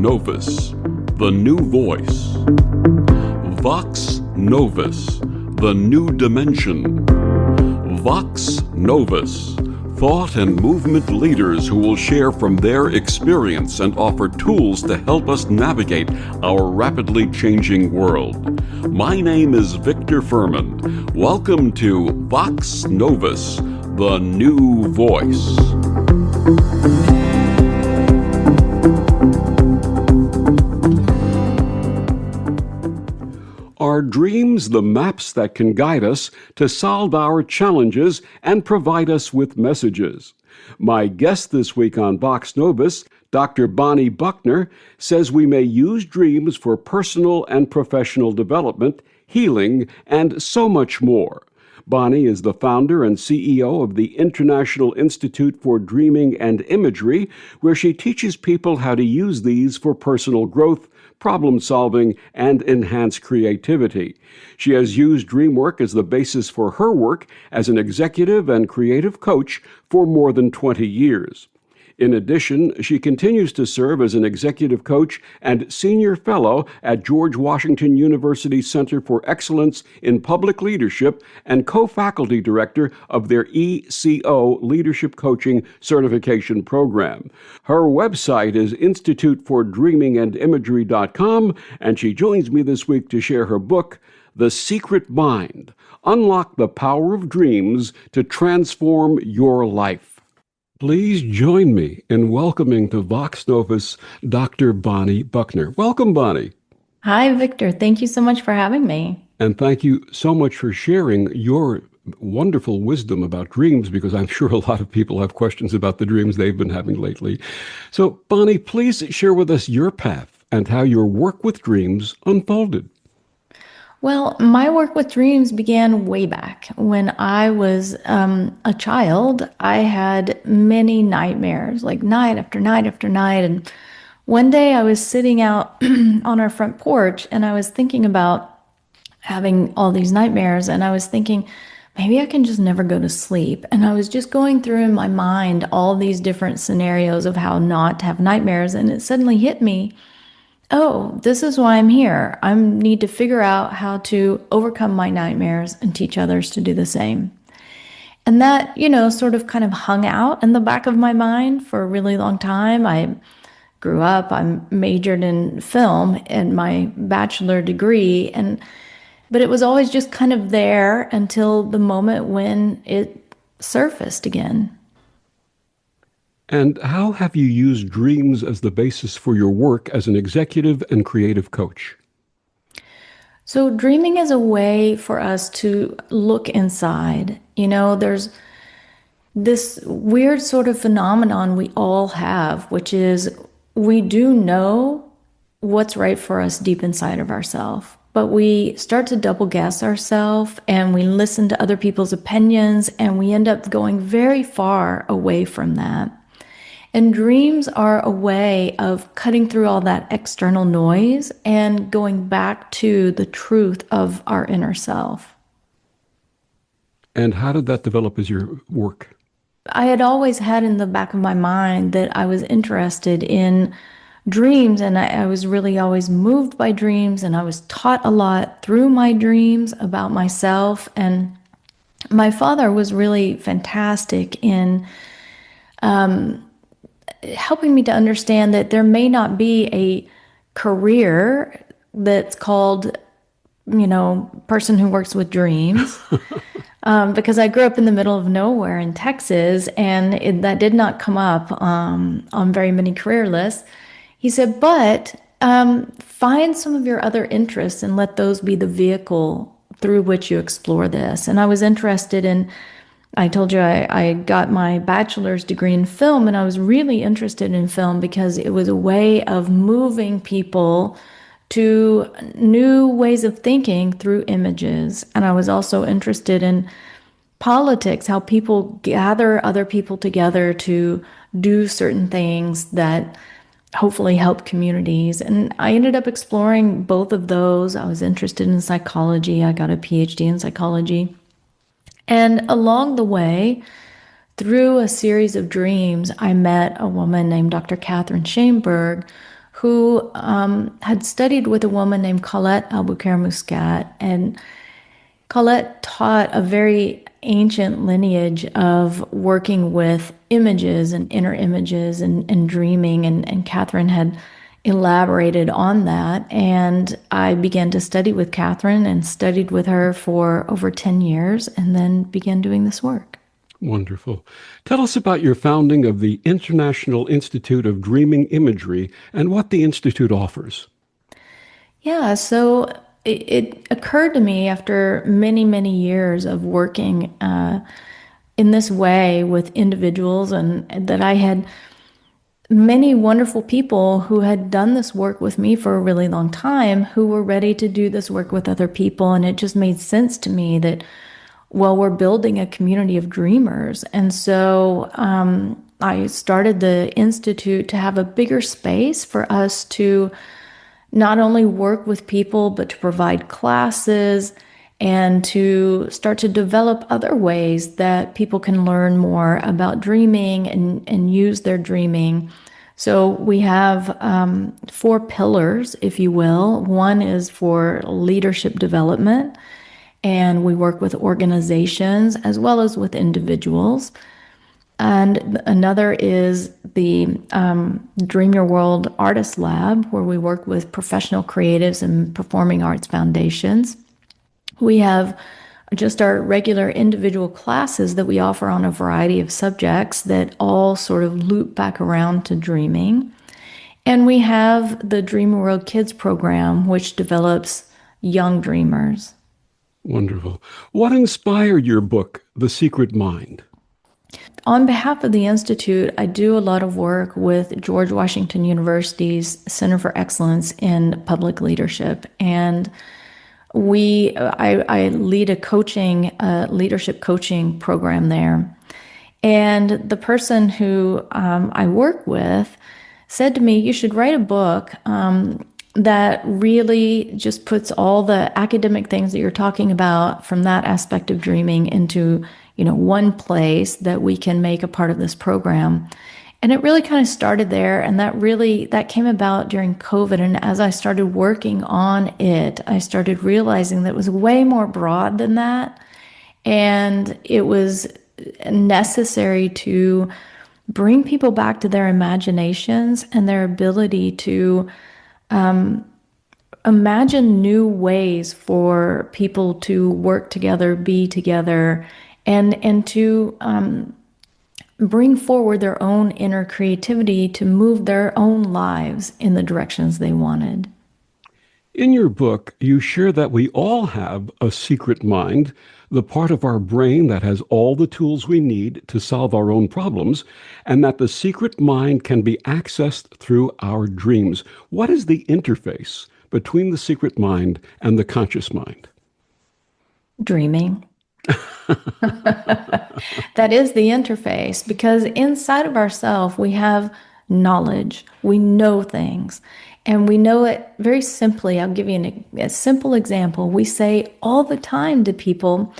Novus, the new voice. Vox Novus, the new dimension. Vox Novus, thought and movement leaders who will share from their experience and offer tools to help us navigate our rapidly changing world. My name is Victor Furman. Welcome to Vox Novus, the new voice. Are dreams the maps that can guide us to solve our challenges and provide us with messages? My guest this week on Vox Novus, Dr. Bonnie Buckner, says we may use dreams for personal and professional development, healing, and so much more. Bonnie is the founder and CEO of the International Institute for Dreaming and Imagery, where she teaches people how to use these for personal growth, problem solving, and enhanced creativity. She has used dream work as the basis for her work as an executive and creative coach for more than 20 years. In addition, she continues to serve as an executive coach and senior fellow at George Washington University Center for Excellence in Public Leadership and co-faculty director of their ECO Leadership Coaching Certification Program. Her website is institutefordreamingandimagery.com, and she joins me this week to share her book, The Secret Mind: Unlock the Power of Dreams to Transform Your Life. Please join me in welcoming to Vox Novus Dr. Bonnie Buckner. Welcome, Bonnie. Hi, Victor. Thank you so much for having me. And thank you so much for sharing your wonderful wisdom about dreams, because I'm sure a lot of people have questions about the dreams they've been having lately. So, Bonnie, please share with us your path and how your work with dreams unfolded. Well, my work with dreams began way back. When I was a child, I had many nightmares, like night after night after night. And one day I was sitting out on our front porch and I was thinking about having all these nightmares. And I was thinking, maybe I can just never go to sleep. And I was just going through in my mind all these different scenarios of how not to have nightmares. And it suddenly hit me, oh, this is why I'm here. I need to figure out how to overcome my nightmares and teach others to do the same. And that, sort of kind of hung out in the back of my mind for a really long time. I grew up, I majored in film in my bachelor degree, but it was always just kind of there until the moment when it surfaced again. And how have you used dreams as the basis for your work as an executive and creative coach? So dreaming is a way for us to look inside. There's this weird sort of phenomenon we all have, which is we do know what's right for us deep inside of ourselves, but we start to double guess ourselves and we listen to other people's opinions and we end up going very far away from that. And dreams are a way of cutting through all that external noise and going back to the truth of our inner self. And how did that develop as your work? I had always had in the back of my mind that I was interested in dreams, and I was really always moved by dreams, and I was taught a lot through my dreams about myself. And my father was really fantastic in helping me to understand that there may not be a career that's called, person who works with dreams. Because I grew up in the middle of nowhere in Texas, and that did not come up on very many career lists. He said, but find some of your other interests and let those be the vehicle through which you explore this. And I was interested in, I told you I got my bachelor's degree in film, and I was really interested in film because it was a way of moving people to new ways of thinking through images. And I was also interested in politics, how people gather other people together to do certain things that hopefully help communities. And I ended up exploring both of those. I was interested in psychology. I got a PhD in psychology. And along the way, through a series of dreams, I met a woman named Dr. Catherine Schoenberg, who had studied with a woman named Colette Albuquerque-Muscat. And Colette taught a very ancient lineage of working with images and inner images and dreaming. And Catherine had elaborated on that. And I began to study with Catherine and studied with her for over 10 years and then began doing this work. Wonderful. Tell us about your founding of the International Institute of Dreaming Imagery and what the Institute offers. Yeah, so it occurred to me after many, many years of working in this way with individuals, and that I had many wonderful people who had done this work with me for a really long time who were ready to do this work with other people. And it just made sense to me that, well, we're building a community of dreamers. And so I started the Institute to have a bigger space for us to not only work with people, but to provide classes and to start to develop other ways that people can learn more about dreaming and use their dreaming. So we have 4 pillars, if you will. One is for leadership development, and we work with organizations as well as with individuals. And another is the Dream Your World Artist Lab, where we work with professional creatives and performing arts foundations. We have just our regular individual classes that we offer on a variety of subjects that all sort of loop back around to dreaming. And we have the Dream Your World Kids program, which develops young dreamers. Wonderful. What inspired your book, The Secret Mind? On behalf of the Institute, I do a lot of work with George Washington University's Center for Excellence in Public Leadership. And I lead a leadership coaching program there. And the person who I work with said to me, you should write a book that really just puts all the academic things that you're talking about from that aspect of dreaming into, one place that we can make a part of this program. And it really kind of started there, and that came about during COVID. And as I started working on it, I started realizing that it was way more broad than that. And it was necessary to bring people back to their imaginations and their ability to imagine new ways for people to work together, be together, and to bring forward their own inner creativity to move their own lives in the directions they wanted. In your book, you share that we all have a secret mind, the part of our brain that has all the tools we need to solve our own problems, and that the secret mind can be accessed through our dreams. What is the interface between the secret mind and the conscious mind? Dreaming. That is the interface, because inside of ourselves we have knowledge. We know things, and we know it very simply. I'll give you a simple example. We say all the time to people,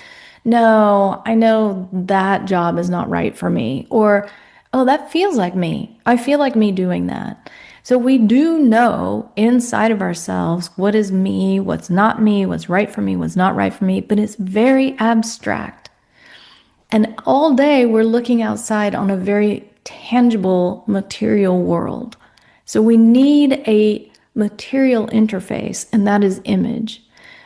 no, I know that job is not right for me, or, oh, that feels like me. I feel like me doing that. So we do know inside of ourselves what is me, what's not me, what's right for me, what's not right for me, but it's very abstract. And all day we're looking outside on a very tangible material world. So we need a material interface, and that is image.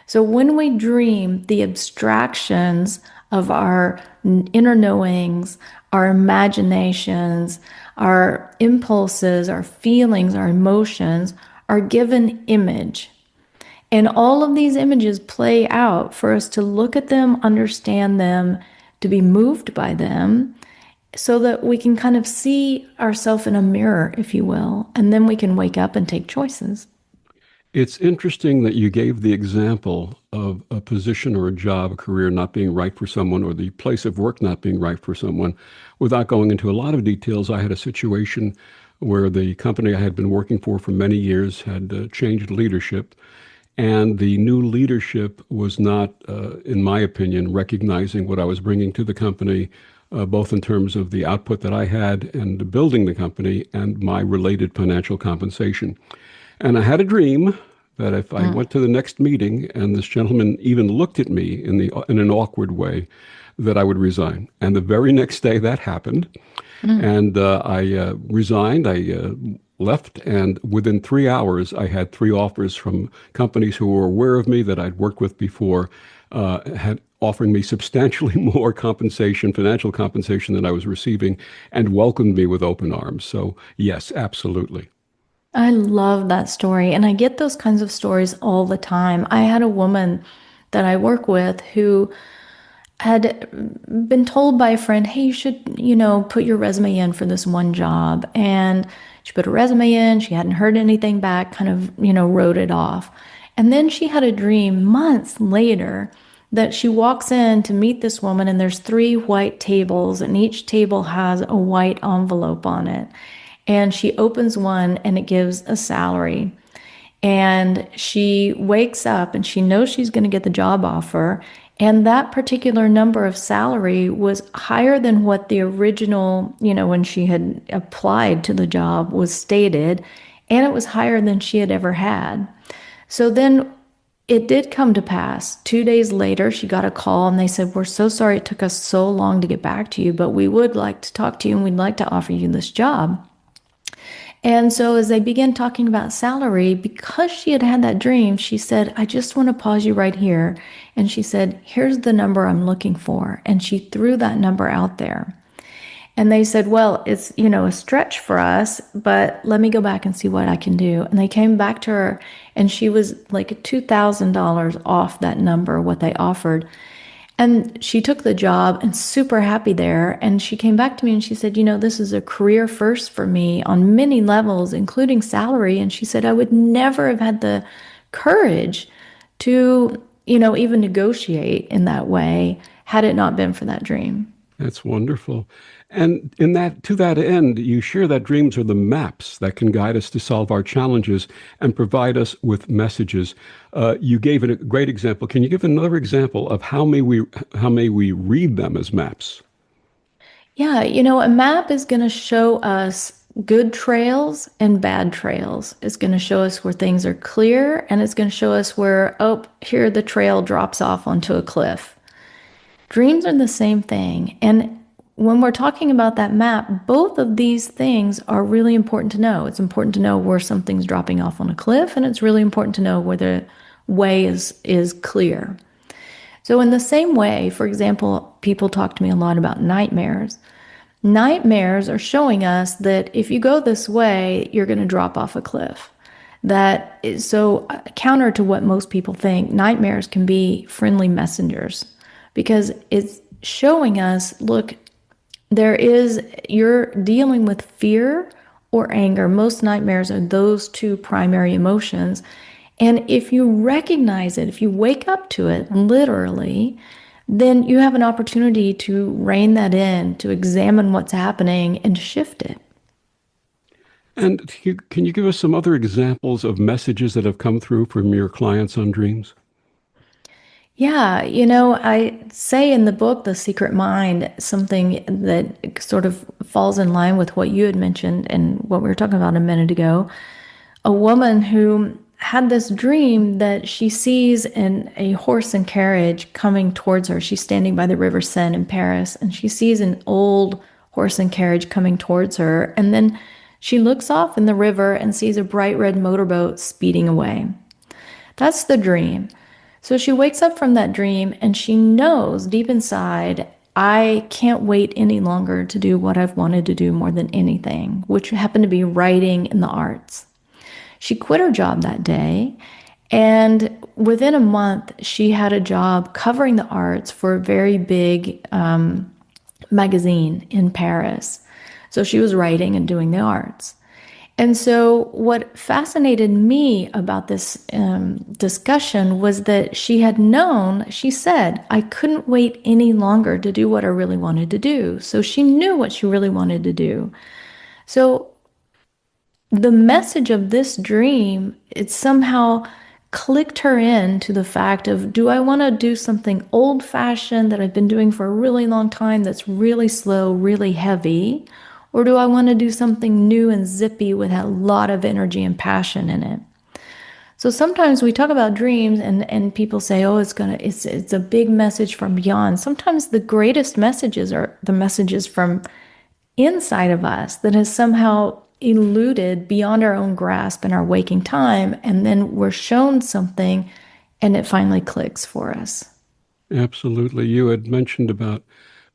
So when we dream, the abstractions of our inner knowings, our imaginations, our impulses, our feelings, our emotions are given image. And all of these images play out for us to look at them, understand them, to be moved by them, so that we can kind of see ourselves in a mirror, if you will, and then we can wake up and take choices. It's interesting that you gave the example of a position or a job, a career not being right for someone, or the place of work not being right for someone. Without going into a lot of details, I had a situation where the company I had been working for many years had changed leadership, and the new leadership was not, in my opinion, recognizing what I was bringing to the company, both in terms of the output that I had and building the company and my related financial compensation. And I had a dream that if I went to the next meeting and this gentleman even looked at me in an awkward way, that I would resign. And the very next day that happened. And I resigned. I left, and within 3 hours, I had 3 offers from companies who were aware of me that I'd worked with before, had offered me substantially more compensation, financial compensation than I was receiving, and welcomed me with open arms. So yes, absolutely. I love that story. And I get those kinds of stories all the time. I had a woman that I work with who had been told by a friend, hey, you should, put your resume in for this one job. And she put her resume in. She hadn't heard anything back, kind of, wrote it off. And then she had a dream months later that she walks in to meet this woman, and there's 3 white tables, and each table has a white envelope on it. And she opens one, and it gives a salary. And she wakes up and she knows she's going to get the job offer. And that particular number of salary was higher than what the original, when she had applied to the job was stated. And it was higher than she had ever had. So then it did come to pass. 2 days later, she got a call and they said, we're so sorry it took us so long to get back to you, but we would like to talk to you and we'd like to offer you this job. And so as they began talking about salary, because she had had that dream, she said, I just want to pause you right here. And she said, here's the number I'm looking for. And she threw that number out there. And they said, well, it's, a stretch for us, but let me go back and see what I can do. And they came back to her and she was like $2,000 off that number, what they offered. And she took the job and super happy there. And she came back to me and she said, this is a career first for me on many levels, including salary. And she said, I would never have had the courage to, even negotiate in that way had it not been for that dream. That's wonderful. And to that end, you share that dreams are the maps that can guide us to solve our challenges and provide us with messages. You gave it a great example. Can you give another example of how may we read them as maps? Yeah, a map is going to show us good trails and bad trails. It's going to show us where things are clear, and it's going to show us where, oh, here the trail drops off onto a cliff. Dreams are the same thing. And when we're talking about that map, both of these things are really important to know. It's important to know where something's dropping off on a cliff, and it's really important to know where the way is clear. So in the same way, for example, people talk to me a lot about nightmares. Nightmares are showing us that if you go this way, you're going to drop off a cliff. That is so counter to what most people think. Nightmares can be friendly messengers because it's showing us, look, you're dealing with fear or anger. Most nightmares are those two primary emotions. And if you recognize it, if you wake up to it literally, then you have an opportunity to rein that in, to examine what's happening and shift it. And can you give us some other examples of messages that have come through from your clients on dreams? Yeah, I say in the book, The Secret Mind, something that sort of falls in line with what you had mentioned and what we were talking about a minute ago. A woman who had this dream that she sees a horse and carriage coming towards her. She's standing by the River Seine in Paris, and she sees an old horse and carriage coming towards her. And then she looks off in the river and sees a bright red motorboat speeding away. That's the dream. So she wakes up from that dream and she knows deep inside, I can't wait any longer to do what I've wanted to do more than anything, which happened to be writing in the arts. She quit her job that day, and within a month, she had a job covering the arts for a very big magazine in Paris. So she was writing and doing the arts. And so what fascinated me about this discussion was that she had known, she said, I couldn't wait any longer to do what I really wanted to do. So she knew what she really wanted to do. So the message of this dream, it somehow clicked her into the fact of, do I want to do something old fashioned that I've been doing for a really long time that's really slow, really heavy? Or do I want to do something new and zippy with a lot of energy and passion in it? So sometimes we talk about dreams and people say, oh, it's a big message from beyond. Sometimes the greatest messages are the messages from inside of us that has somehow eluded beyond our own grasp in our waking time. And then we're shown something and it finally clicks for us. Absolutely. You had mentioned about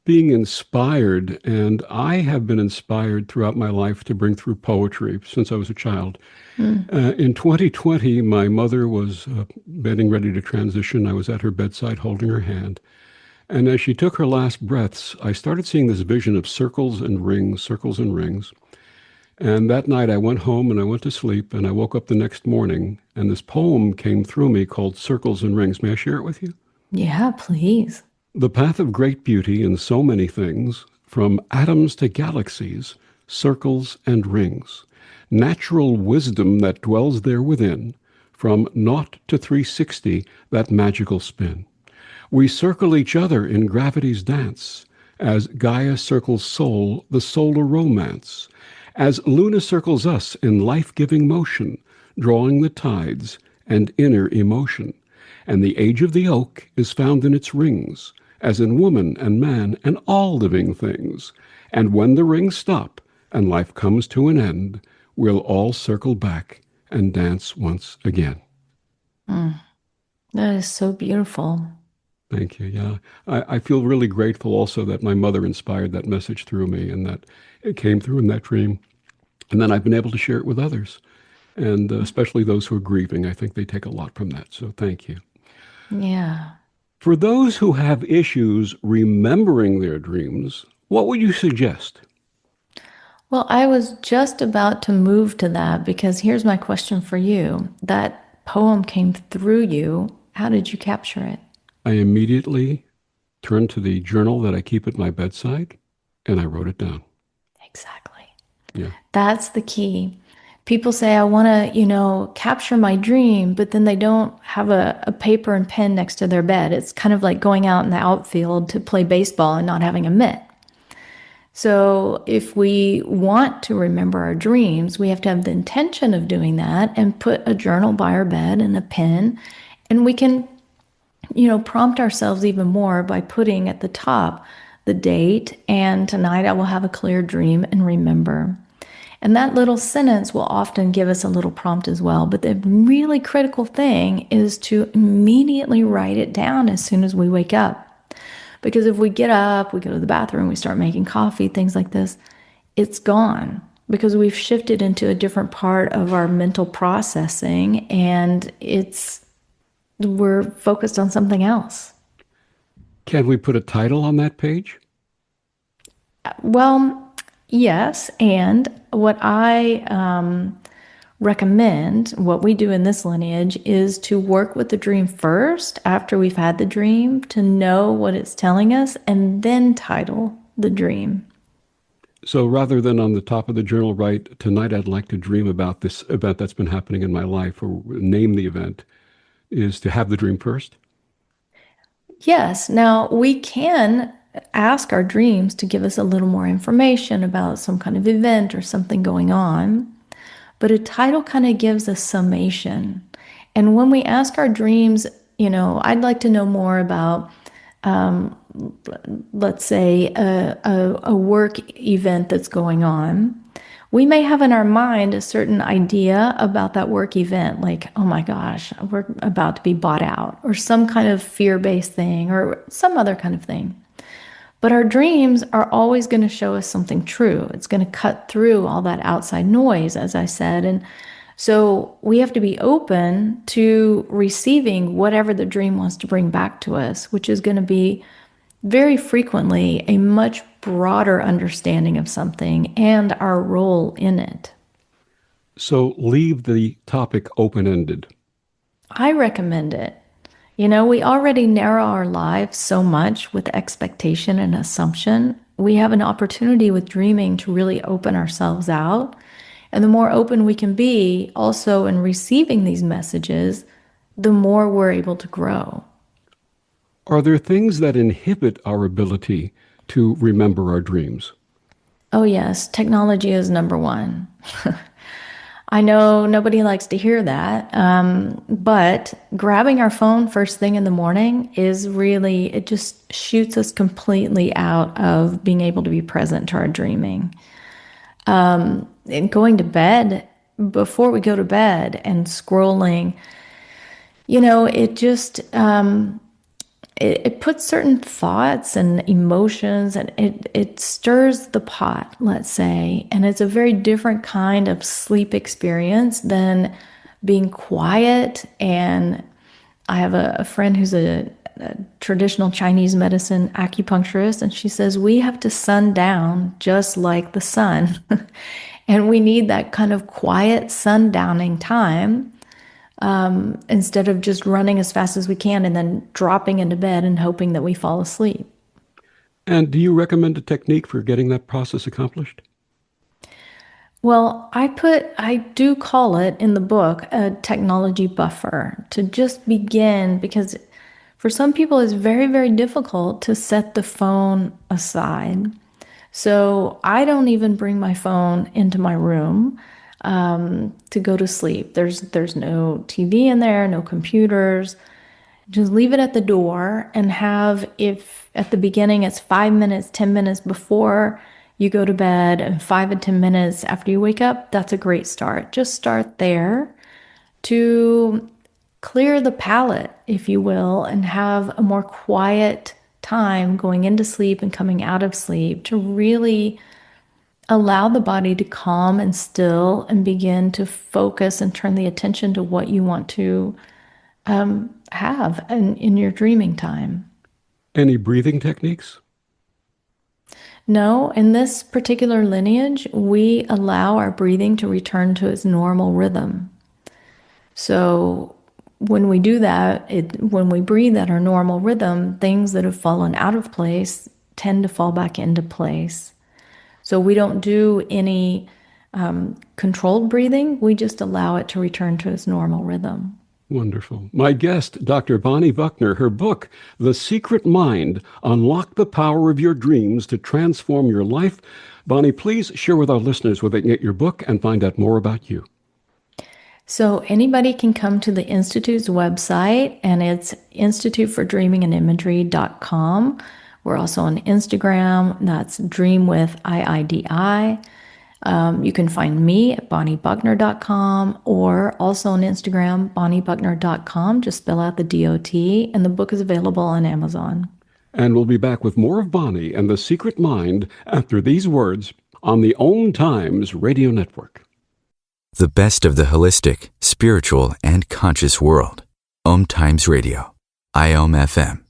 being inspired, and I have been inspired throughout my life to bring through poetry since I was a child. In 2020, my mother was getting ready to transition. I was at her bedside holding her hand. And as she took her last breaths, I started seeing this vision of circles and rings, circles and rings. And that night I went home and I went to sleep, and I woke up the next morning, and this poem came through me called Circles and Rings. May I share it with you? Yeah, please. The path of great beauty in so many things, from atoms to galaxies, circles and rings. Natural wisdom that dwells there within, from naught to 360, that magical spin. We circle each other in gravity's dance, as Gaia circles soul, the solar romance, as Luna circles us in life-giving motion, drawing the tides and inner emotion. And the age of the oak is found in its rings, as in woman and man and all living things. And when the rings stop and life comes to an end, we'll all circle back and dance once again. That is so beautiful. Thank you. Yeah. I feel really grateful also that my mother inspired that message through me and that it came through in that dream. And then I've been able to share it with others, and especially those who are grieving. I think they take a lot from that. So thank you. Yeah. For those who have issues remembering their dreams, what would you suggest? Well, I was just about to move to that because here's my question for you. That poem came through you. How did you capture it? I immediately turned to the journal that I keep at my bedside, and I wrote it down. Exactly. Yeah. That's the key. People say, I want to, capture my dream, but then they don't have a paper and pen next to their bed. It's kind of like going out in the outfield to play baseball and not having a mitt. So if we want to remember our dreams, we have to have the intention of doing that and put a journal by our bed and a pen. And we can, prompt ourselves even more by putting at the top the date and tonight I will have a clear dream and remember. And that little sentence will often give us a little prompt as well. But the really critical thing is to immediately write it down as soon as we wake up. Because if we get up, we go to the bathroom, we start making coffee, things like this, it's gone because we've shifted into a different part of our mental processing and we're focused on something else. Can we put a title on that page? Well, yes. And what I recommend, what we do in this lineage, is to work with the dream first after we've had the dream to know what it's telling us and then title the dream. So rather than on the top of the journal write, tonight I'd like to dream about this event that's been happening in my life, or name the event, is to have the dream first? Yes. Now, we can ask our dreams to give us a little more information about some kind of event or something going on, but a title kind of gives a summation. And when we ask our dreams, I'd like to know more about, let's say, a work event that's going on. We may have in our mind a certain idea about that work event, like, oh my gosh, we're about to be bought out, or some kind of fear-based thing, or some other kind of thing. But our dreams are always going to show us something true. It's going to cut through all that outside noise, as I said. And so we have to be open to receiving whatever the dream wants to bring back to us, which is going to be very frequently a much broader understanding of something and our role in it. So leave the topic open-ended. I recommend it. We already narrow our lives so much with expectation and assumption. We have an opportunity with dreaming to really open ourselves out. And the more open we can be also in receiving these messages, the more we're able to grow. Are there things that inhibit our ability to remember our dreams? Oh, yes, technology is number one. I know nobody likes to hear that, but grabbing our phone first thing in the morning is really, it just shoots us completely out of being able to be present to our dreaming. And going to bed, before we go to bed and scrolling, it just, it puts certain thoughts and emotions and it stirs the pot, let's say. And it's a very different kind of sleep experience than being quiet. And I have a friend who's a traditional Chinese medicine acupuncturist, and she says we have to sun down just like the sun. And we need that kind of quiet sundowning time, instead of just running as fast as we can and then dropping into bed and hoping that we fall asleep. And do you recommend a technique for getting that process accomplished? Well, I do call it in the book a technology buffer to just begin, because for some people it's very, very difficult to set the phone aside. So I don't even bring my phone into my room to go to sleep. There's no TV in there, no computers. Just leave it at the door and have, if at the beginning it's 5 minutes, 10 minutes before you go to bed and 5 and 10 minutes after you wake up, that's a great start. Just start there to clear the palate, if you will, and have a more quiet time going into sleep and coming out of sleep to really allow the body to calm and still and begin to focus and turn the attention to what you want to have in your dreaming time. Any breathing techniques? No, in this particular lineage, we allow our breathing to return to its normal rhythm. So when we do that, when we breathe at our normal rhythm, things that have fallen out of place tend to fall back into place. So we don't do any controlled breathing. We just allow it to return to its normal rhythm. Wonderful. My guest, Dr. Bonnie Buckner, her book, The Secret Mind, Unlock the Power of Your Dreams to Transform Your Life. Bonnie, please share with our listeners where they can get your book and find out more about you. So anybody can come to the Institute's website, and it's institutefordreamingandimagery.com. We're also on Instagram. That's Dream with IIDI. You can find me at bonniebuckner.com, or also on Instagram, bonniebuckner.com. Just spell out the DOT, and the book is available on Amazon. And we'll be back with more of Bonnie and The Secret Mind after these words on the Om Times Radio Network. The best of the holistic, spiritual, and conscious world. Om Times Radio. IOM FM.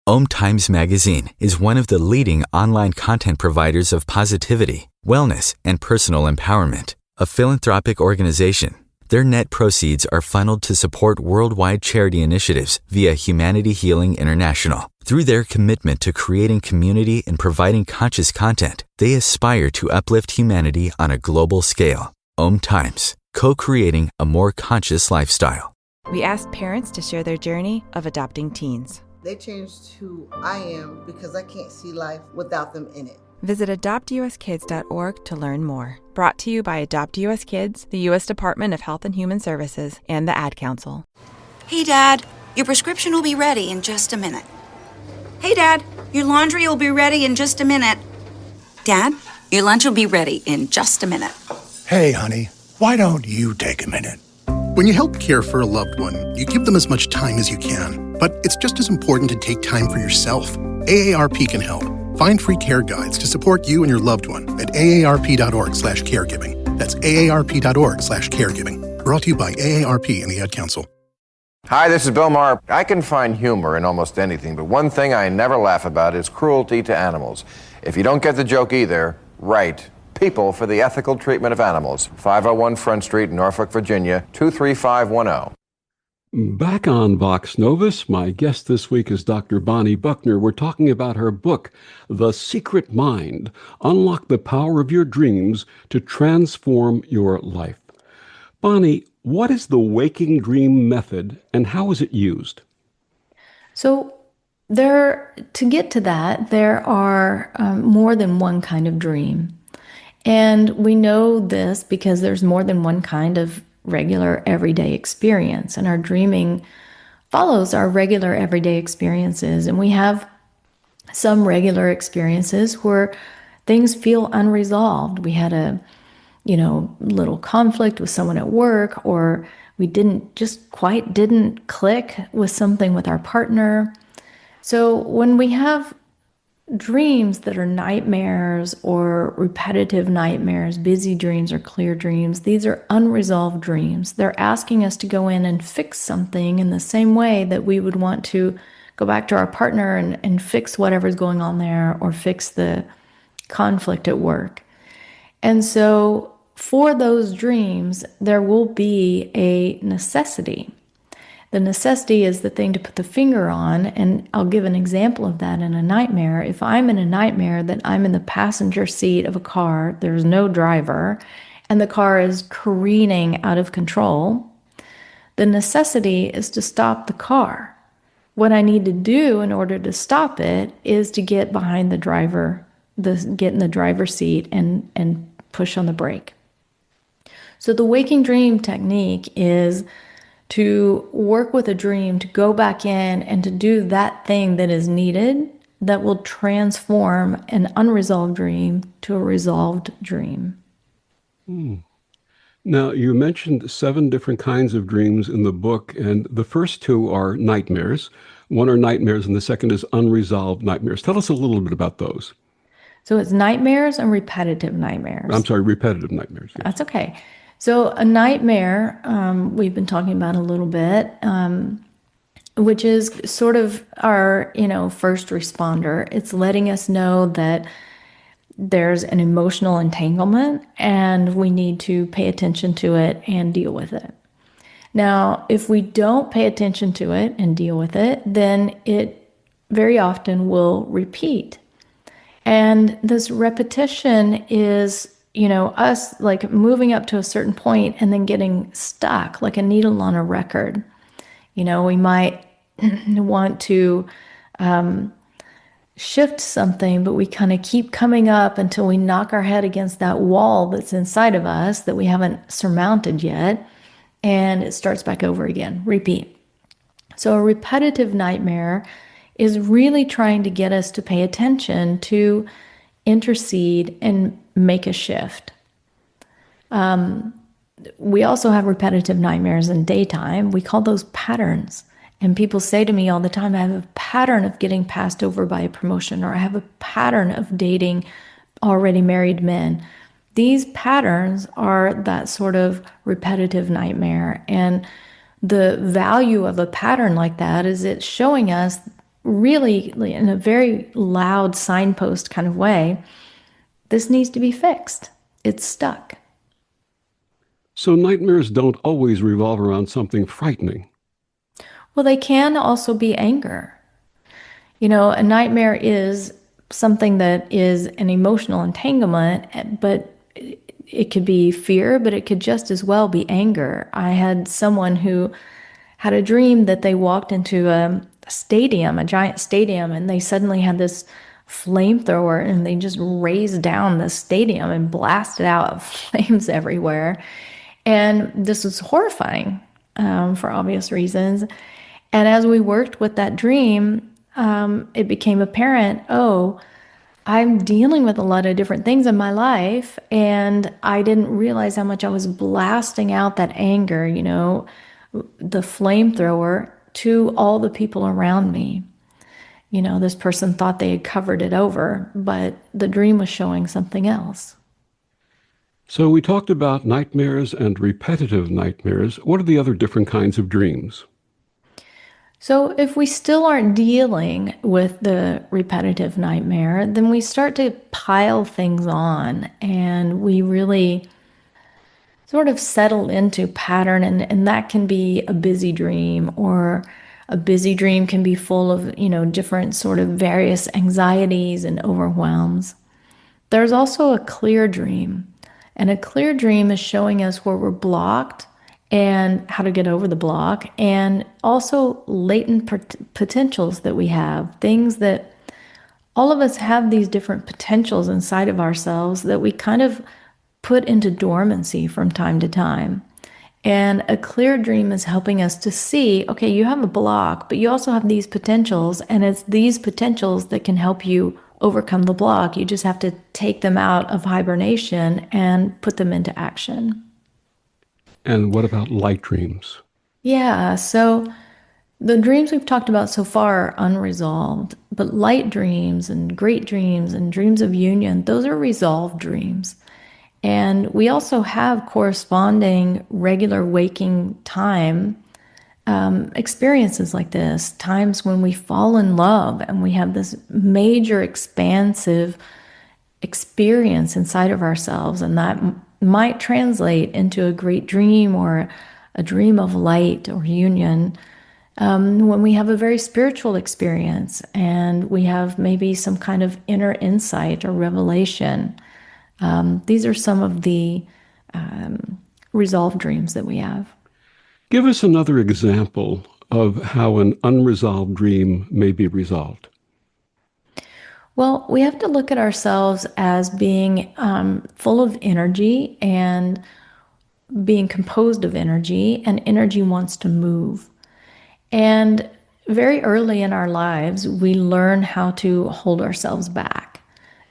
Om Times Magazine is one of the leading online content providers of positivity, wellness, and personal empowerment. A philanthropic organization, their net proceeds are funneled to support worldwide charity initiatives via Humanity Healing International. Through their commitment to creating community and providing conscious content, they aspire to uplift humanity on a global scale. Om Times, co-creating a more conscious lifestyle. We asked parents to share their journey of adopting teens. They changed who I am because I can't see life without them in it. Visit adoptuskids.org to learn more. Brought to you by Adopt US Kids, the U.S. Department of Health and Human Services, and the Ad Council. Hey, Dad, your prescription will be ready in just a minute. Hey, Dad, your laundry will be ready in just a minute. Dad, your lunch will be ready in just a minute. Hey, honey, why don't you take a minute? When you help care for a loved one, you give them as much time as you can. But it's just as important to take time for yourself. AARP can help. Find free care guides to support you and your loved one at aarp.org/caregiving. That's aarp.org/caregiving. Brought to you by AARP and the Ad Council. Hi, this is Bill Maher. I can find humor in almost anything, but one thing I never laugh about is cruelty to animals. If you don't get the joke either, write People for the Ethical Treatment of Animals, 501 Front Street, Norfolk, Virginia, 23510. Back on Vox Novus, my guest this week is Dr. Bonnie Buckner. We're talking about her book, The Secret Mind, Unlock the Power of Your Dreams to Transform Your Life. Bonnie, What is the waking dream method and how is it used? So to get to that, there are more than one kind of dream. And we know this because there's more than one kind of regular everyday experience. And our dreaming follows our regular everyday experiences. And we have some regular experiences where things feel unresolved. We had a little conflict with someone at work, or we didn't click with something with our partner. So when we have dreams that are nightmares or repetitive nightmares, busy dreams or clear dreams, these are unresolved dreams. They're asking us to go in and fix something in the same way that we would want to go back to our partner and fix whatever's going on there or fix the conflict at work. And so for those dreams, there will be a necessity. The necessity is the thing to put the finger on, and I'll give an example of that in a nightmare. If I'm in a nightmare that I'm in the passenger seat of a car, there's no driver, and the car is careening out of control, the necessity is to stop the car. What I need to do in order to stop it is to get behind the driver, get in the driver's seat and push on the brake. So the waking dream technique is to work with a dream, to go back in and to do that thing that is needed that will transform an unresolved dream to a resolved dream. Now, you mentioned 7 different kinds of dreams in the book, and the first 2 are nightmares. One are nightmares, and the second is unresolved nightmares. Tell us a little bit about those. So it's nightmares and repetitive nightmares. I'm sorry, repetitive nightmares. Yes. That's okay. So a nightmare, we've been talking about a little bit, which is sort of our, first responder. It's letting us know that there's an emotional entanglement and we need to pay attention to it and deal with it. Now, if we don't pay attention to it and deal with it, then it very often will repeat. And this repetition is us like moving up to a certain point and then getting stuck like a needle on a record. We might want to shift something, but we kind of keep coming up until we knock our head against that wall that's inside of us that we haven't surmounted yet. And it starts back over again, repeat. So a repetitive nightmare is really trying to get us to pay attention, to intercede and make a shift. We also have repetitive nightmares in daytime. We call those patterns. And people say to me all the time, I have a pattern of getting passed over by a promotion, or I have a pattern of dating already married men. These patterns are that sort of repetitive nightmare. And the value of a pattern like that is it's showing us really in a very loud signpost kind of way, this needs to be fixed. It's stuck. So nightmares don't always revolve around something frightening. Well, they can also be anger. A nightmare is something that is an emotional entanglement, but it could be fear, but it could just as well be anger. I had someone who had a dream that they walked into a stadium, a giant stadium, and they suddenly had this flamethrower and they just raised down the stadium and blasted out flames everywhere. And this was horrifying for obvious reasons. And as we worked with that dream, it became apparent, I'm dealing with a lot of different things in my life, and I didn't realize how much I was blasting out that anger, the flamethrower, to all the people around me. This person thought they had covered it over, but the dream was showing something else. So we talked about nightmares and repetitive nightmares. What are the other different kinds of dreams? So if we still aren't dealing with the repetitive nightmare, then we start to pile things on and we really sort of settle into pattern, and that can be a busy dream, or a busy dream can be full of, different sort of various anxieties and overwhelms. There's also a clear dream, and a clear dream is showing us where we're blocked and how to get over the block, and also latent potentials that we have, things that all of us have, these different potentials inside of ourselves that we kind of put into dormancy from time to time. And a clear dream is helping us to see, okay, you have a block, but you also have these potentials, and it's these potentials that can help you overcome the block. You just have to take them out of hibernation and put them into action. And what about light dreams? Yeah, so the dreams we've talked about so far are unresolved, but light dreams and great dreams and dreams of union, those are resolved dreams. And we also have corresponding regular waking time experiences like this, times when we fall in love and we have this major expansive experience inside of ourselves, and that might translate into a great dream or a dream of light or union. When we have a very spiritual experience and we have maybe some kind of inner insight or revelation. These are some of the resolved dreams that we have. Give us another example of how an unresolved dream may be resolved. Well, we have to look at ourselves as being full of energy and being composed of energy, and energy wants to move. And very early in our lives, we learn how to hold ourselves back.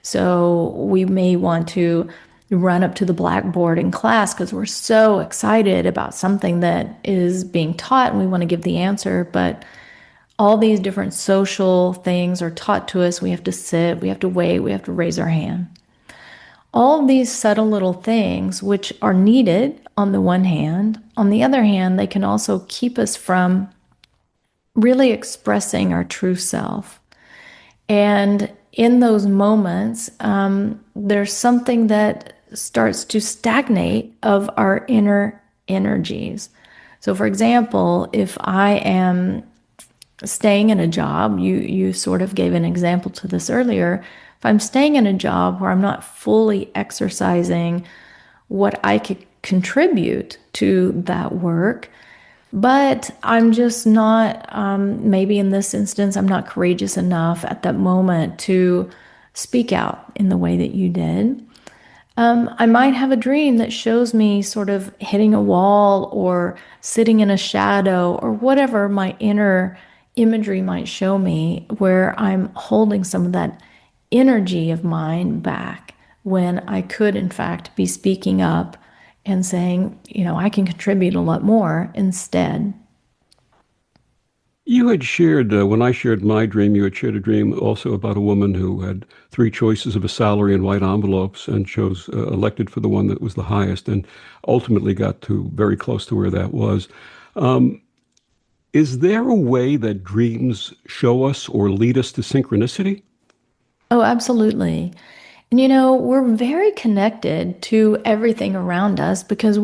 So we may want to run up to the blackboard in class because we're so excited about something that is being taught and we want to give the answer, but all these different social things are taught to us. We have to sit, we have to wait, we have to raise our hand. All these subtle little things, which are needed on the one hand, on the other hand, they can also keep us from really expressing our true self. And in those moments, there's something that starts to stagnate of our inner energies. So for example, if I am staying in a job, you sort of gave an example to this earlier. If I'm staying in a job where I'm not fully exercising what I could contribute to that work, but I'm just not, maybe in this instance, I'm not courageous enough at that moment to speak out in the way that you did. I might have a dream that shows me sort of hitting a wall or sitting in a shadow or whatever my inner imagery might show me, where I'm holding some of that energy of mine back when I could, in fact, be speaking up and saying, I can contribute a lot more instead. You had shared, when I shared my dream, you had shared a dream also about a woman who had 3 choices of a salary in white envelopes and chose, elected for the one that was the highest, and ultimately got to very close to where that was. Is there a way that dreams show us or lead us to synchronicity? Oh, absolutely. And we're very connected to everything around us because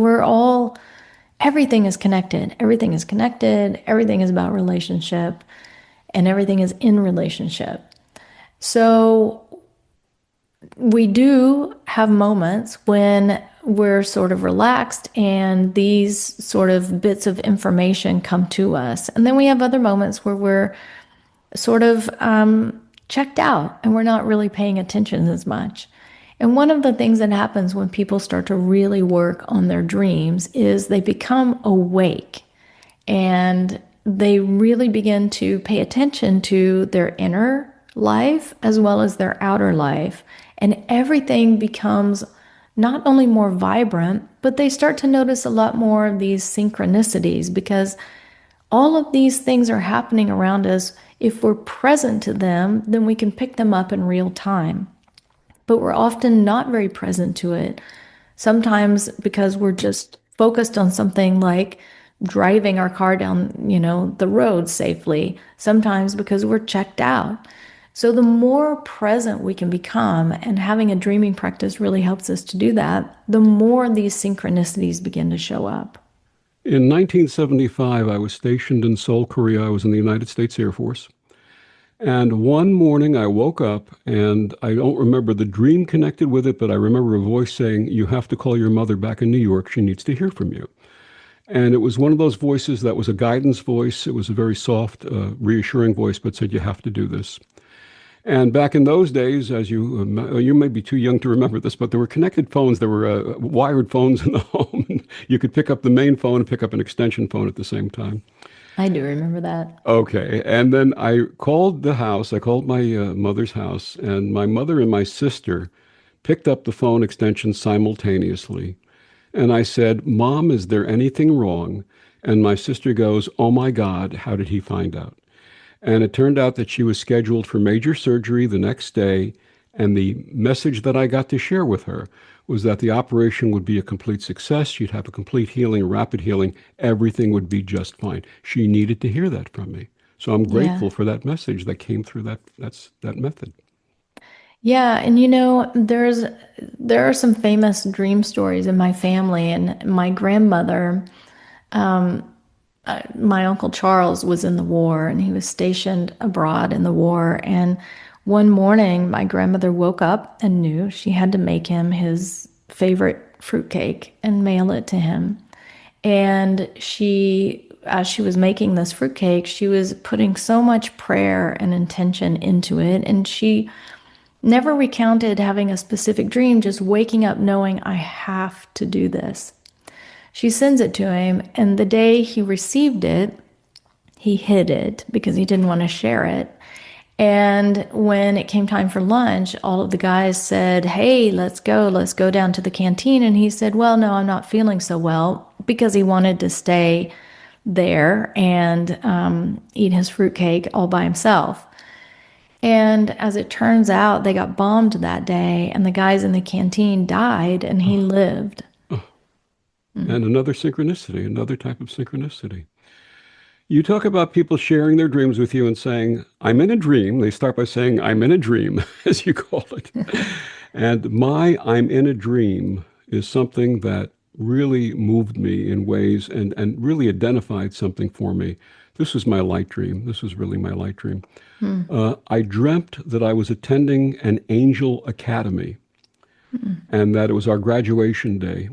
everything is connected. Everything is connected. Everything is about relationship, and everything is in relationship. So we do have moments when we're sort of relaxed and these sort of bits of information come to us. And then we have other moments where we're sort of checked out and we're not really paying attention as much. And one of the things that happens when people start to really work on their dreams is they become awake and they really begin to pay attention to their inner life as well as their outer life. And everything becomes not only more vibrant, but they start to notice a lot more of these synchronicities because all of these things are happening around us. If we're present to them, then we can pick them up in real time. But we're often not very present to it. Sometimes because we're just focused on something like driving our car down, the road safely. Sometimes because we're checked out. So the more present we can become, and having a dreaming practice really helps us to do that, the more these synchronicities begin to show up. In 1975, I was stationed in Seoul, Korea. I was in the United States Air Force. And one morning I woke up, and I don't remember the dream connected with it, but I remember a voice saying, "You have to call your mother back in New York. She needs to hear from you." And it was one of those voices that was a guidance voice. It was a very soft, reassuring voice, but said, you have to do this. And back in those days, as you may be too young to remember this, but there were connected phones. There were wired phones in the home. You could pick up the main phone and pick up an extension phone at the same time. I do remember that. Okay. And then I called the house. I called my mother's house, and my mother and my sister picked up the phone extension simultaneously. And I said, Mom, is there anything wrong? And my sister goes, oh my God, how did he find out? And it turned out that she was scheduled for major surgery the next day. And the message that I got to share with her was that the operation would be a complete success. She'd have a complete healing, rapid healing. Everything would be just fine. She needed to hear that from me. So I'm grateful for that message that came through that method. Yeah, and there are some famous dream stories in my family, and my grandmother, my Uncle Charles was in the war, and he was stationed abroad in the war. And one morning, my grandmother woke up and knew she had to make him his favorite fruitcake and mail it to him. And as she was making this fruitcake, she was putting so much prayer and intention into it, and she never recounted having a specific dream, just waking up knowing I have to do this. She sends it to him, and the day he received it, he hid it because he didn't want to share it. And when it came time for lunch, all of the guys said, hey, let's go down to the canteen. And he said, well, no, I'm not feeling so well, because he wanted to stay there and eat his fruitcake all by himself. And as it turns out, they got bombed that day, and the guys in the canteen died, and he lived. And another synchronicity, another type of synchronicity. You talk about people sharing their dreams with you and saying, I'm in a dream. They start by saying, I'm in a dream, as you call it. And my I'm in a dream is something that really moved me in ways and really identified something for me. This was my light dream. This was really my light dream. I dreamt that I was attending an angel academy and that it was our graduation day.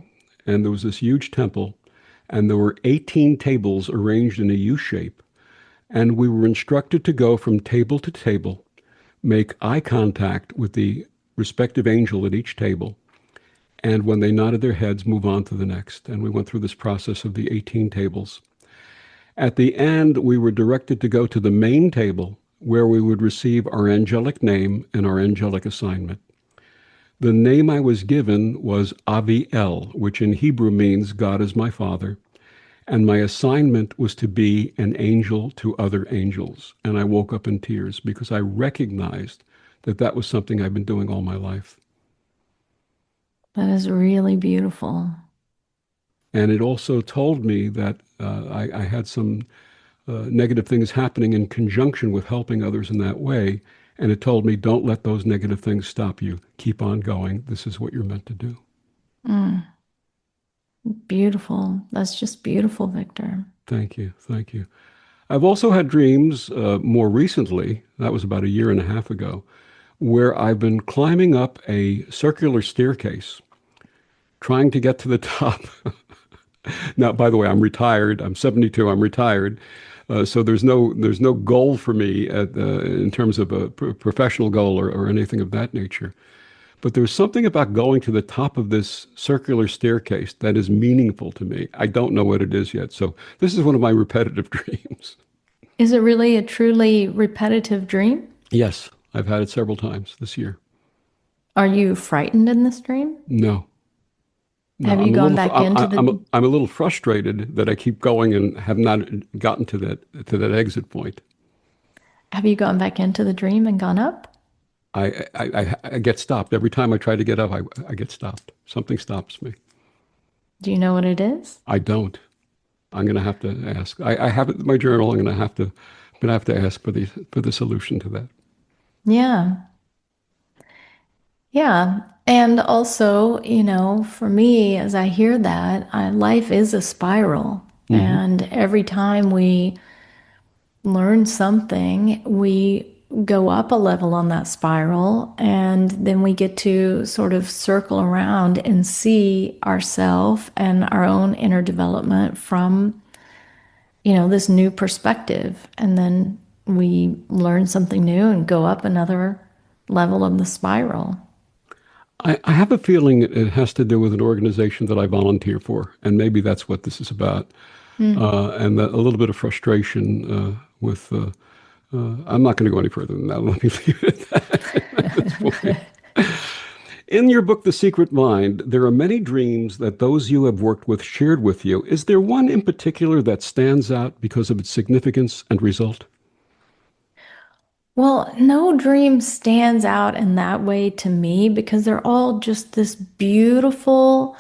And there was this huge temple, and there were 18 tables arranged in a U shape. And we were instructed to go from table to table, make eye contact with the respective angel at each table. And when they nodded their heads, move on to the next. And we went through this process of the 18 tables. At the end, we were directed to go to the main table, where we would receive our angelic name and our angelic assignment. The name I was given was Aviel, which in Hebrew means God is my Father. And my assignment was to be an angel to other angels. And I woke up in tears because I recognized that that was something I've been doing all my life. That is really beautiful. And it also told me that I had some negative things happening in conjunction with helping others in that way. And it told me, don't let those negative things stop you. Keep on going. This is what you're meant to do. Beautiful. That's just beautiful, Victor. Thank you. Thank you. I've also had dreams more recently, that was about 1.5 years ago, where I've been climbing up a circular staircase, trying to get to the top. Now, by the way, I'm retired. I'm 72. I'm retired. So there's no goal for me in terms of a professional goal or anything of that nature. But there's something about going to the top of this circular staircase that is meaningful to me. I don't know what it is yet. So this is one of my repetitive dreams. Is it really a truly repetitive dream? Yes, I've had it several times this year. Are you frightened in this dream? No. Have you gone back into the... I'm a little frustrated that I keep going and have not gotten to that exit point. Have you gone back into the dream and gone up? I get stopped. Every time I try to get up, I get stopped. Something stops me. Do you know what it is? I don't. I'm going to have to ask. I have it in my journal. I'm going to have to ask for the solution to that. Yeah. Yeah. And also, for me, as I hear that, life is a spiral. And every time we learn something, we go up a level on that spiral, and then we get to sort of circle around and see ourselves and our own inner development from, this new perspective. And then we learn something new and go up another level of the spiral. I have a feeling it has to do with an organization that I volunteer for, and maybe that's what this is about. And a little bit of frustration with, I'm not going to go any further than that. Let me leave it at that at this point. In your book, The Secret Mind, there are many dreams that those you have worked with shared with you. Is there one in particular that stands out because of its significance and result? Well, no dream stands out in that way to me because they're all just this beautiful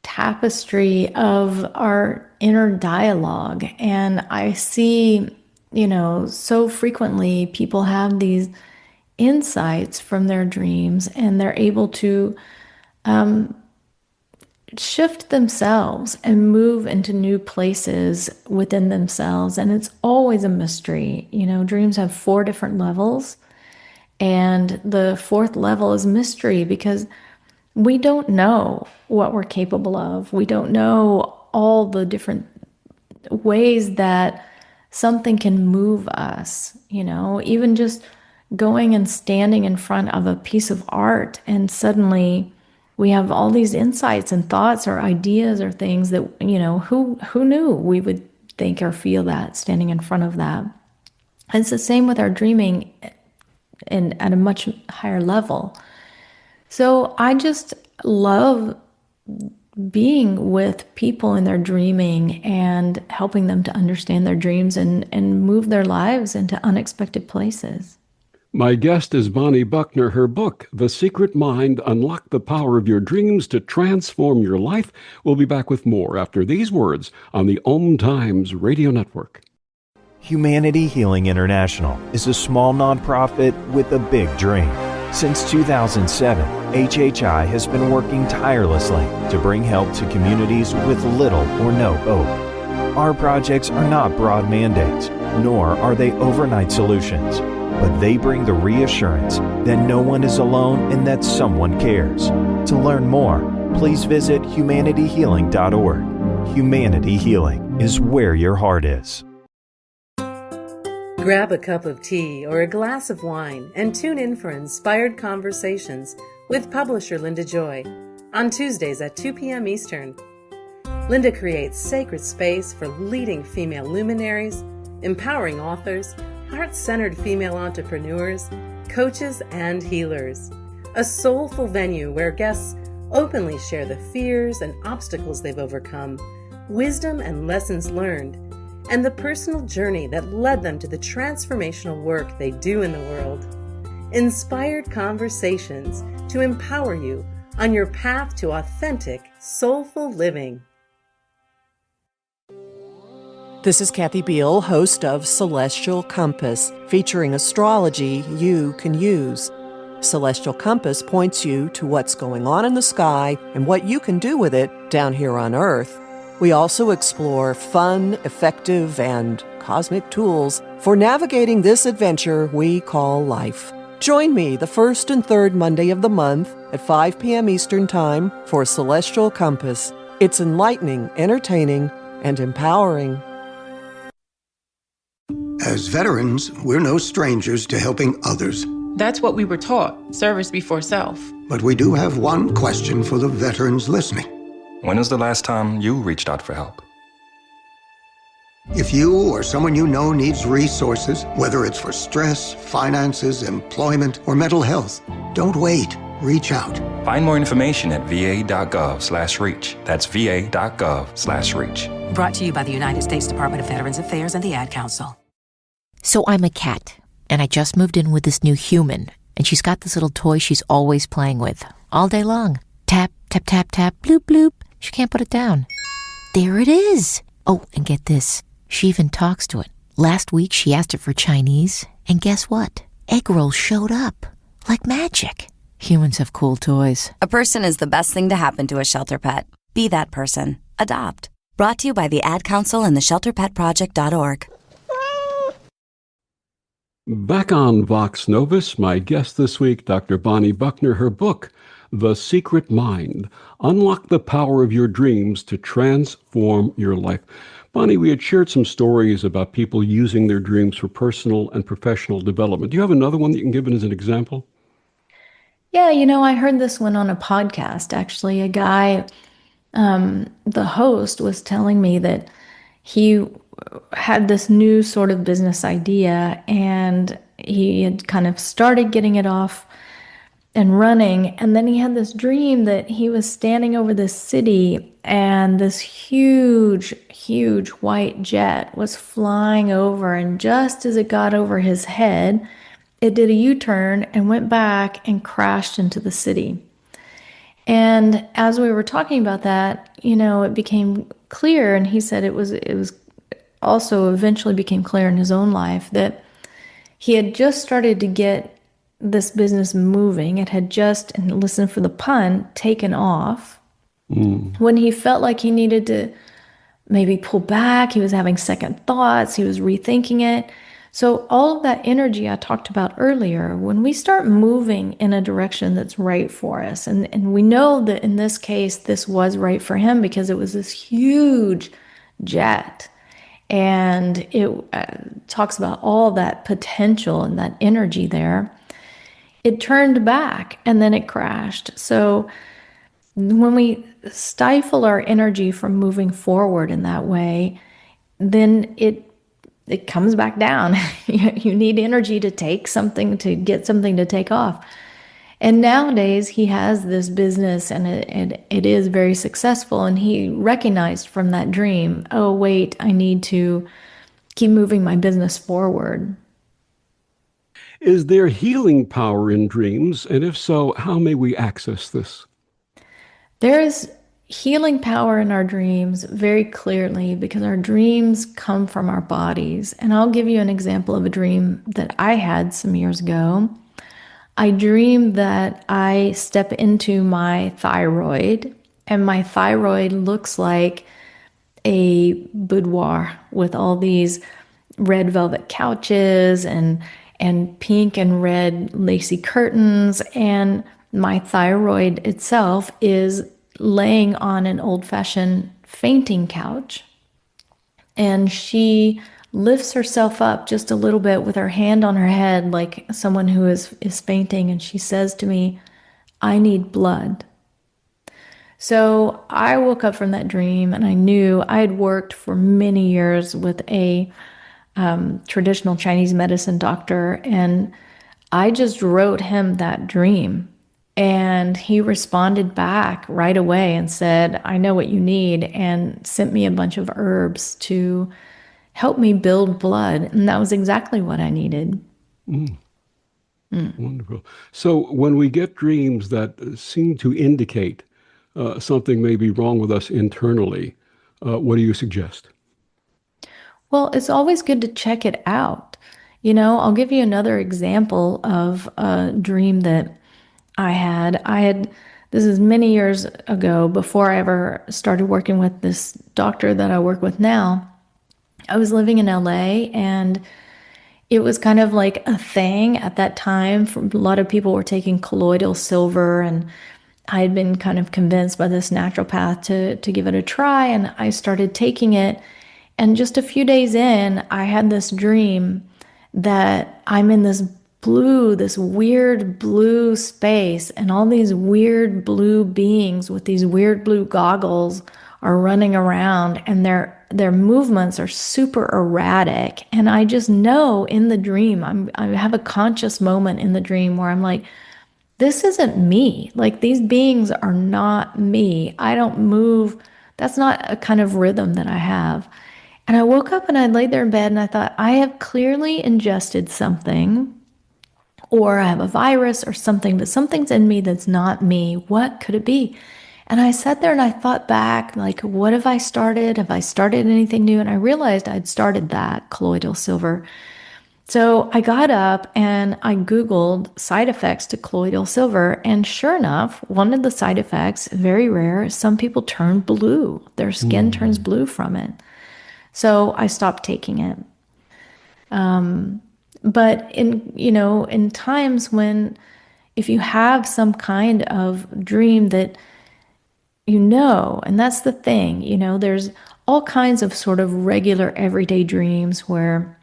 tapestry of our inner dialogue. And I see, so frequently people have these insights from their dreams, and they're able to shift themselves and move into new places within themselves. And it's always a mystery. Dreams have 4 different levels, and the 4th level is mystery because we don't know what we're capable of. We don't know all the different ways that something can move us, even just going and standing in front of a piece of art, and suddenly we have all these insights and thoughts or ideas or things that, who knew we would think or feel that standing in front of that. And it's the same with our dreaming and at a much higher level. So I just love being with people in their dreaming and helping them to understand their dreams and move their lives into unexpected places. My guest is Bonnie Buckner. Her book, The Secret Mind, Unlock the Power of Your Dreams to Transform Your Life. We'll be back with more after these words on the Times Radio Network. Humanity Healing International is a small nonprofit with a big dream. Since 2007, HHI has been working tirelessly to bring help to communities with little or no hope. Our projects are not broad mandates, nor are they overnight solutions, but they bring the reassurance that no one is alone and that someone cares. To learn more, please visit humanityhealing.org. Humanity Healing is where your heart is. Grab a cup of tea or a glass of wine and tune in for Inspired Conversations with publisher Linda Joy on Tuesdays at 2 p.m. Eastern. Linda creates sacred space for leading female luminaries, empowering authors, heart-centered female entrepreneurs, coaches, and healers. A soulful venue where guests openly share the fears and obstacles they've overcome, wisdom and lessons learned, and the personal journey that led them to the transformational work they do in the world. Inspired Conversations to empower you on your path to authentic, soulful living. This is Kathy Beal, host of Celestial Compass, featuring astrology you can use. Celestial Compass points you to what's going on in the sky and what you can do with it down here on Earth. We also explore fun, effective, and cosmic tools for navigating this adventure we call life. Join me the first and third Monday of the month at 5 p.m. Eastern Time for Celestial Compass. It's enlightening, entertaining, and empowering. As veterans, we're no strangers to helping others. That's what we were taught, service before self. But we do have one question for the veterans listening. When was the last time you reached out for help? If you or someone you know needs resources, whether it's for stress, finances, employment, or mental health, don't wait. Reach out. Find more information at va.gov/reach. That's va.gov/reach. Brought to you by the United States Department of Veterans Affairs and the Ad Council. So I'm a cat, and I just moved in with this new human, and she's got this little toy she's always playing with, all day long. Tap, tap, tap, tap, bloop, bloop. She can't put it down. There it is. Oh, and get this. She even talks to it. Last week, she asked it for Chinese, and guess what? Egg rolls showed up. Like magic. Humans have cool toys. A person is the best thing to happen to a shelter pet. Be that person. Adopt. Brought to you by the Ad Council and the ShelterPetProject.org. Back on Vox Novus, my guest this week, Dr. Bonnie Buckner, her book, The Secret Mind, Unlock the Power of Your Dreams to Transform Your Life. Bonnie, we had shared some stories about people using their dreams for personal and professional development. Do you have another one that you can give as an example? Yeah, I heard this one on a podcast, actually. A guy, the host was telling me that he had this new sort of business idea and he had kind of started getting it off and running. And then he had this dream that he was standing over this city and this huge, huge white jet was flying over. And just as it got over his head, it did a U-turn and went back and crashed into the city. And as we were talking about that, it became clear, and he said it was also eventually became clear in his own life that he had just started to get this business moving. It had just, and listen for the pun, taken off. When he felt like he needed to maybe pull back, he was having second thoughts, he was rethinking it. So all of that energy I talked about earlier, when we start moving in a direction that's right for us, and we know that in this case, this was right for him because it was this huge jet. And it talks about all that potential and that energy there. It turned back and then it crashed. So when we stifle our energy from moving forward in that way, then it comes back down. You need energy to take something, to get something to take off. And nowadays he has this business and it is very successful. And he recognized from that dream, oh, wait, I need to keep moving my business forward. Is there healing power in dreams? And if so, how may we access this? There is healing power in our dreams very clearly because our dreams come from our bodies. And I'll give you an example of a dream that I had some years ago. I dreamed that I step into my thyroid, and my thyroid looks like a boudoir with all these red velvet couches and pink and red lacy curtains, and my thyroid itself is laying on an old-fashioned fainting couch, and she lifts herself up just a little bit with her hand on her head like someone who is fainting, and she says to me, I need blood. So I woke up from that dream and I knew I had worked for many years with a traditional Chinese medicine doctor, and I just wrote him that dream. And he responded back right away and said, I know what you need, and sent me a bunch of herbs to help me build blood. And that was exactly what I needed. Wonderful. So when we get dreams that seem to indicate something may be wrong with us internally, what do you suggest? Well, it's always good to check it out. I'll give you another example of a dream that I had, this is many years ago, before I ever started working with this doctor that I work with now. I was living in LA, and it was kind of like a thing at that time. A lot of people were taking colloidal silver, and I had been kind of convinced by this naturopath to give it a try, and I started taking it. And just a few days in, I had this dream that I'm in this weird blue space, and all these weird blue beings with these weird blue goggles are running around, and their movements are super erratic. And I just know in the dream, I have a conscious moment in the dream where I'm like, this isn't me. Like, these beings are not me. I don't move. That's not a kind of rhythm that I have. And I woke up and I laid there in bed and I thought, I have clearly ingested something, or I have a virus or something, but something's in me that's not me. What could it be? And I sat there and I thought back, like, what have I started? Have I started anything new? And I realized I'd started that colloidal silver. So I got up and I Googled side effects to colloidal silver. And sure enough, one of the side effects, very rare, some people turn blue. Their skin turns blue from it. So I stopped taking it. But in times when, if you have some kind of dream that and that's the thing, there's all kinds of sort of regular everyday dreams where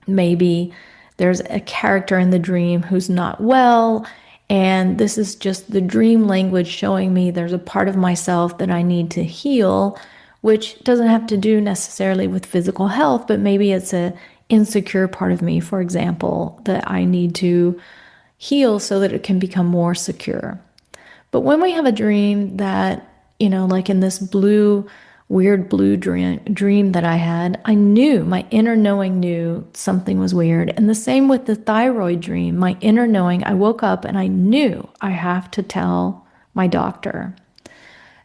maybe there's a character in the dream who's not well, and this is just the dream language showing me there's a part of myself that I need to heal, which doesn't have to do necessarily with physical health, but maybe it's a insecure part of me, for example, that I need to heal so that it can become more secure. But when we have a dream that, like in this weird blue dream that I had, I knew, my inner knowing knew something was weird. And the same with the thyroid dream, my inner knowing, I woke up and I knew I have to tell my doctor.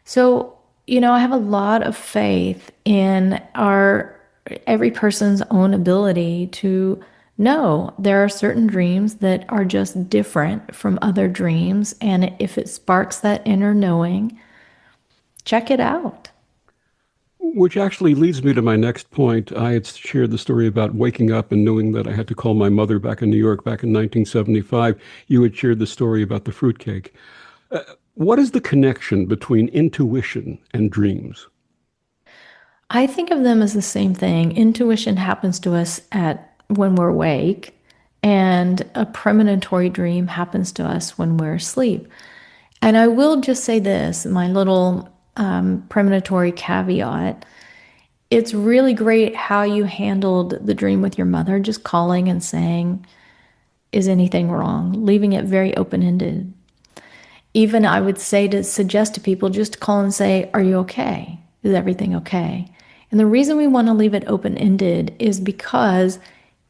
So, I have a lot of faith in every person's own ability to know there are certain dreams that are just different from other dreams. And if it sparks that inner knowing, check it out. Which actually leads me to my next point. I had shared the story about waking up and knowing that I had to call my mother back in New York back in 1975. You had shared the story about the fruitcake. What is the connection between intuition and dreams? I think of them as the same thing. Intuition happens to us when we're awake, and a premonitory dream happens to us when we're asleep. And I will just say this, my little premonitory caveat. It's really great how you handled the dream with your mother, just calling and saying, is anything wrong? Leaving it very open-ended. Even I would suggest to people just call and say, are you okay? Is everything okay? And the reason we want to leave it open-ended is because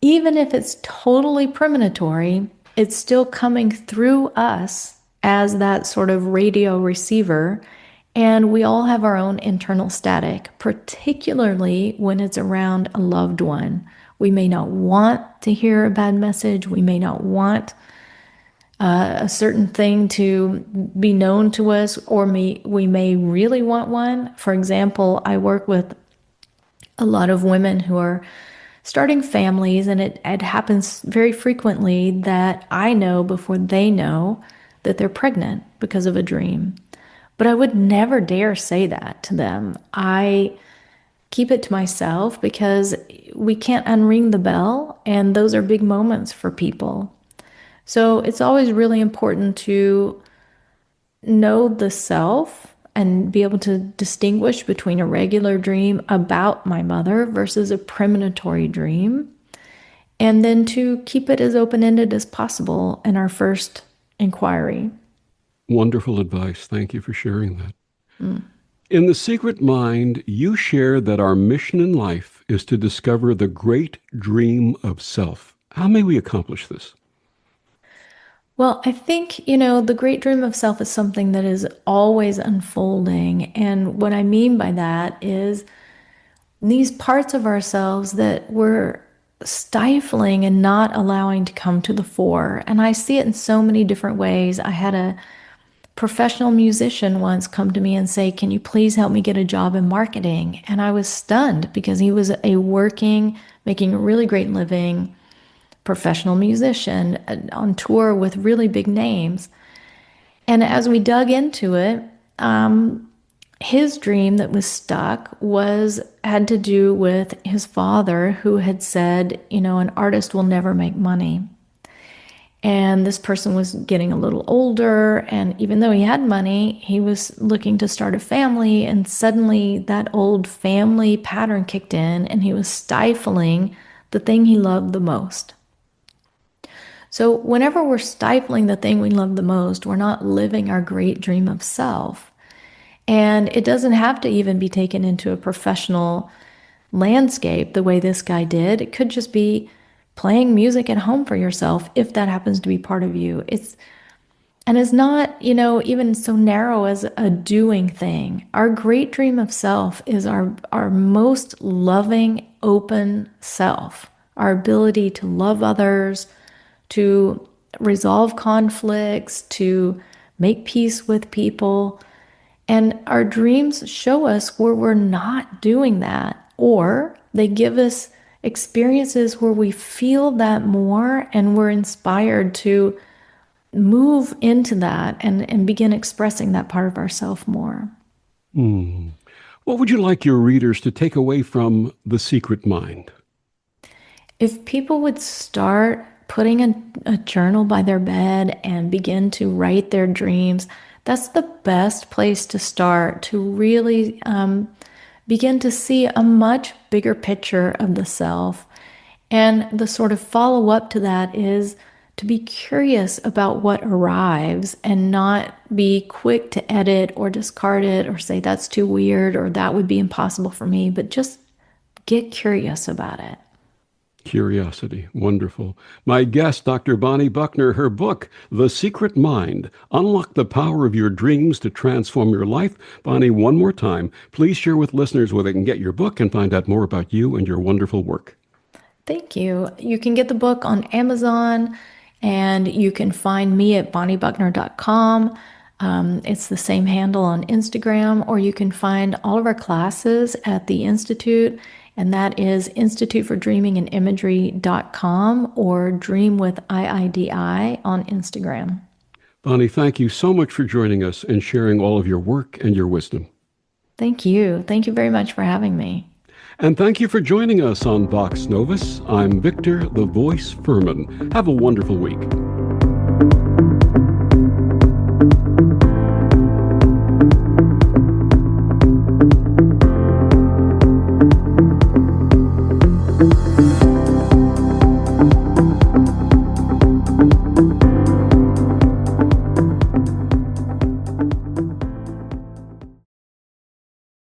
even if it's totally premonitory, it's still coming through us as that sort of radio receiver. And we all have our own internal static, particularly when it's around a loved one. We may not want to hear a bad message. We may not want a certain thing to be known to us, or we may really want one. For example, I work with a lot of women who are starting families, and it happens very frequently that I know before they know that they're pregnant because of a dream. But I would never dare say that to them. I keep it to myself because we can't unring the bell, and those are big moments for people. So it's always really important to know the self and be able to distinguish between a regular dream about my mother versus a premonitory dream, and then to keep it as open-ended as possible in our first inquiry. Wonderful advice. Thank you for sharing that. In The Secret Mind, you share that our mission in life is to discover the great dream of self. How may we accomplish this? Well, I think, the great dream of self is something that is always unfolding. And what I mean by that is these parts of ourselves that we're stifling and not allowing to come to the fore. And I see it in so many different ways. I had a professional musician once come to me and say, can you please help me get a job in marketing? And I was stunned because he was making a really great living professional musician on tour with really big names. And as we dug into it, his dream that was stuck had to do with his father, who had said, an artist will never make money. And this person was getting a little older, and even though he had money, he was looking to start a family, and suddenly that old family pattern kicked in, and he was stifling the thing he loved the most. So whenever we're stifling the thing we love the most, we're not living our great dream of self. And it doesn't have to even be taken into a professional landscape the way this guy did. It could just be playing music at home for yourself, if that happens to be part of you. It's not, even so narrow as a doing thing. Our great dream of self is our most loving, open self, our ability to love others, to resolve conflicts, to make peace with people. And our dreams show us where we're not doing that, or they give us experiences where we feel that more and we're inspired to move into that and begin expressing that part of ourself more. What would you like your readers to take away from The Secret Mind? If people would start putting a journal by their bed and begin to write their dreams, that's the best place to start to really begin to see a much bigger picture of the self. And the sort of follow-up to that is to be curious about what arrives and not be quick to edit or discard it or say that's too weird or that would be impossible for me, but just get curious about it. Curiosity. Wonderful. My guest, Dr. Bonnie Buckner, her book, The Secret Mind, Unlock the Power of Your Dreams to Transform Your Life. Bonnie, one more time, please share with listeners where they can get your book and find out more about you and your wonderful work. Thank you. You can get the book on Amazon, and you can find me at bonniebuckner.com. It's the same handle on Instagram, or you can find all of our classes at the Institute, and that is Institute for Dreaming and Imagery.com or Dream with IIDI on Instagram. Bonnie, thank you so much for joining us and sharing all of your work and your wisdom. Thank you. Thank you very much for having me. And thank you for joining us on Vox Novus. I'm Victor, the Voice Furman. Have a wonderful week.